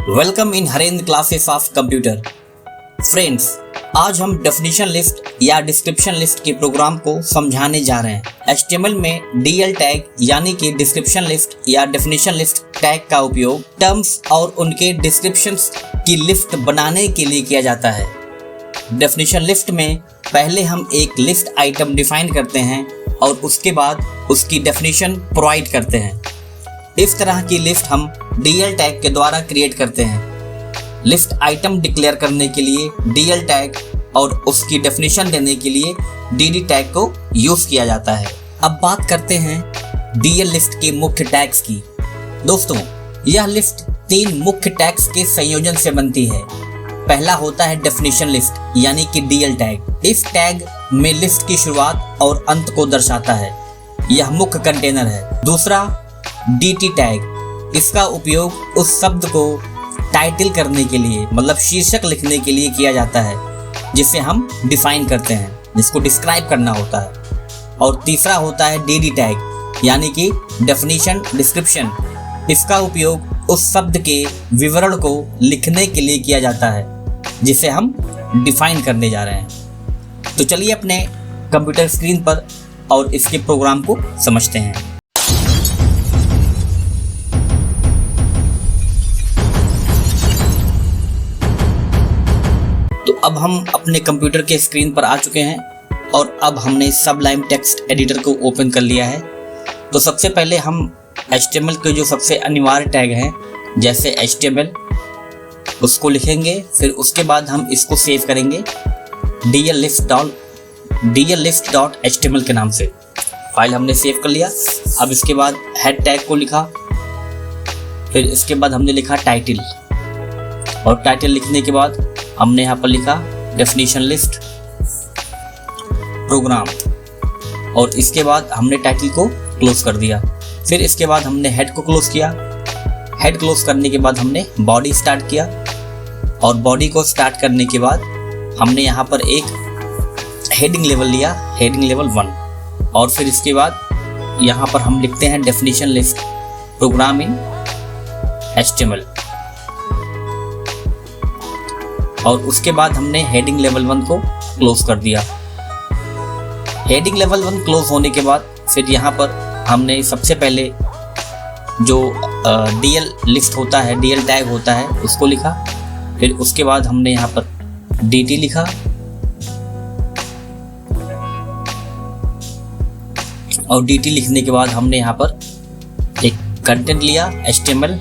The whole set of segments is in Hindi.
Welcome in Harendra classes of computer. Friends, आज हम डेफिनेशन लिस्ट या डिस्क्रिप्शन लिस्ट के प्रोग्राम को समझाने जा रहे हैं। HTML में DL टैग यानी कि डिस्क्रिप्शन लिस्ट या डेफिनेशन लिस्ट टैग का उपयोग टर्म्स और उनके डिस्क्रिप्शंस की लिस्ट बनाने के लिए किया जाता है। डेफिनेशन लिस्ट में पहले हम एक लिस्ट आइटम डिफाइन करते हैं और उसके बाद उसकी डेफिनेशन प्रोवाइड करते हैं। इस तरह की लिस्ट हम DL टैग के द्वारा क्रिएट करते हैं। लिस्ट आइटम डिक्लेयर करने के लिए DL टैग और उसकी डेफिनेशन देने के लिए DD टैग को यूज किया जाता है। अब बात करते हैं DL लिस्ट के मुख्य टैग्स की। दोस्तों, यह लिस्ट 3 मुख्य टैग्स के संयोजन से बनती है। पहला होता है डेफिनेशन लिस्ट यानी कि DL टैग। इस टैग में लिस्ट की शुरुआत और अंत को दर्शाता है, यह मुख्य कंटेनर है। दूसरा DT टैग, इसका उपयोग उस शब्द को टाइटल करने के लिए मतलब शीर्षक लिखने के लिए किया जाता है जिसे हम डिफाइन करते हैं, जिसको डिस्क्राइब करना होता है। और तीसरा होता है DD टैग यानी कि डेफिनेशन डिस्क्रिप्शन। इसका उपयोग उस शब्द के विवरण को लिखने के लिए किया जाता है जिसे हम डिफाइन करने जा रहे हैं। तो चलिए अपने कंप्यूटर स्क्रीन पर और इसके प्रोग्राम को समझते हैं। तो अब हम अपने कंप्यूटर के स्क्रीन पर आ चुके हैं और अब हमने सबलाइम टेक्स्ट एडिटर को ओपन कर लिया है। तो सबसे पहले हम HTML के जो सबसे अनिवार्य टैग हैं जैसे HTML उसको लिखेंगे, फिर उसके बाद हम इसको सेव करेंगे dlist.html के नाम से। फाइल हमने सेव कर लिया। अब इसके बाद हेड टैग को लिखा, फिर इसके बाद हमने लिखा टाइटल, और टाइटल लिखने के बाद हमने यहाँ पर लिखा डेफिनेशन लिस्ट प्रोग्राम, और इसके बाद हमने टाइटल को क्लोज कर दिया। फिर इसके बाद हमने हेड को क्लोज किया। हेड क्लोज करने के बाद हमने बॉडी स्टार्ट किया, और बॉडी को स्टार्ट करने के बाद हमने यहाँ पर एक हेडिंग लेवल लिया, हेडिंग लेवल 1, और फिर इसके बाद यहाँ पर हम लिखते हैं डेफिनेशन लिस्ट प्रोग्राम इन HTML, और उसके बाद हमने हेडिंग लेवल 1 को क्लोज कर दिया। हेडिंग लेवल 1 क्लोज होने के बाद फिर यहाँ पर हमने सबसे पहले जो DL लिस्ट होता है, DL टैग होता है, उसको लिखा। फिर उसके बाद हमने यहाँ पर DT लिखा, और DT लिखने के बाद हमने यहाँ पर एक कंटेंट लिया HTML,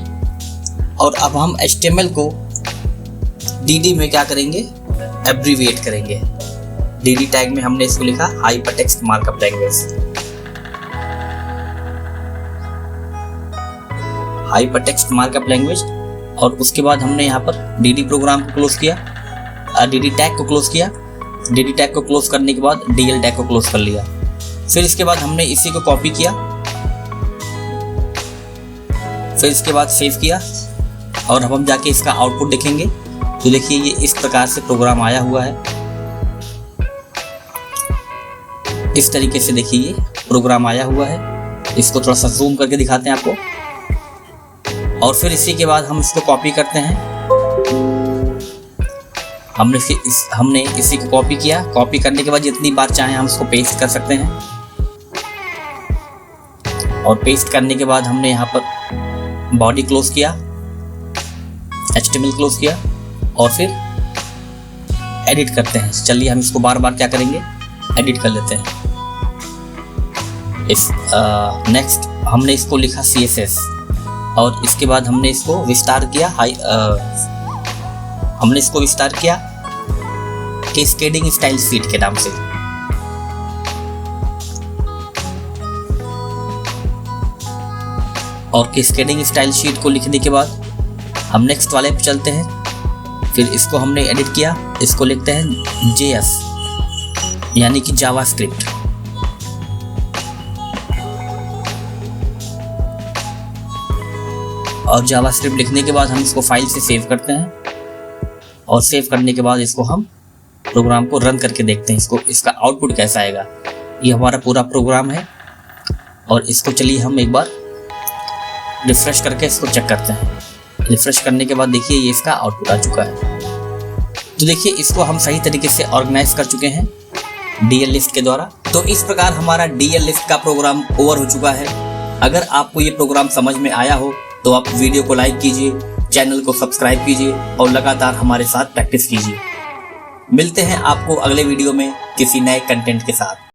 और अब हम HTML को DD में क्या करेंगे, एब्रीविएट करेंगे। DD टैग में हमने इसको लिखा hypertext markup language, hypertext markup language. और उसके बाद हमने यहाँ पर DD प्रोग्राम को क्लोज किया, DD टैग को क्लोज किया। DD टैग को क्लोज करने के बाद DL टैग को क्लोज कर लिया। फिर इसके बाद हमने इसी को कॉपी किया, फिर इसके बाद सेव किया, और अब हम जाके इसका आउटपुट देखेंगे। तो देखिए ये इस प्रकार से प्रोग्राम आया हुआ है। इस तरीके से देखिए ये प्रोग्राम आया हुआ है। इसको थोड़ा सा जूम करके दिखाते हैं आपको, और फिर इसी के बाद हम इसको कॉपी करते हैं। हमने इसी को कॉपी किया। कॉपी करने के बाद जितनी बार चाहें हम इसको पेस्ट कर सकते हैं, और पेस्ट करने के बाद हमने यहाँ पर बॉडी क्लोज किया, HTML क्लोज किया, और फिर एडिट करते हैं। चलिए हम इसको बार बार क्या करेंगे, एडिट कर लेते हैं। नेक्स्ट हमने इसको लिखा CSS, और इसके बाद हमने इसको विस्तार किया, हमने इसको विस्तार किया कैस्केडिंग स्टाइल शीट के नाम से। और कैस्केडिंग स्टाइल शीट को लिखने के बाद हम नेक्स्ट वाले पे चलते हैं। फिर इसको हमने एडिट किया, इसको लिखते हैं JS यानी कि जावास्क्रिप्ट। और जावास्क्रिप्ट लिखने के बाद हम इसको फाइल से सेव करते हैं, और सेव करने के बाद इसको हम प्रोग्राम को रन करके देखते हैं इसका आउटपुट कैसा आएगा। ये हमारा पूरा प्रोग्राम है, और इसको चलिए हम एक बार रिफ्रेश करके इसको चेक करते हैं। रिफ्रेश करने के बाद देखिए ये इसका आउटपुट आ चुका है। तो देखिए इसको हम सही तरीके से ऑर्गेनाइज कर चुके हैं DL लिस्ट के द्वारा। तो इस प्रकार हमारा DL लिस्ट का प्रोग्राम ओवर हो चुका है। अगर आपको ये प्रोग्राम समझ में आया हो तो आप वीडियो को लाइक कीजिए, चैनल को सब्सक्राइब कीजिए और लगातार हमारे साथ प्रैक्टिस कीजिए। मिलते हैं आपको अगले वीडियो में किसी नए कंटेंट के साथ।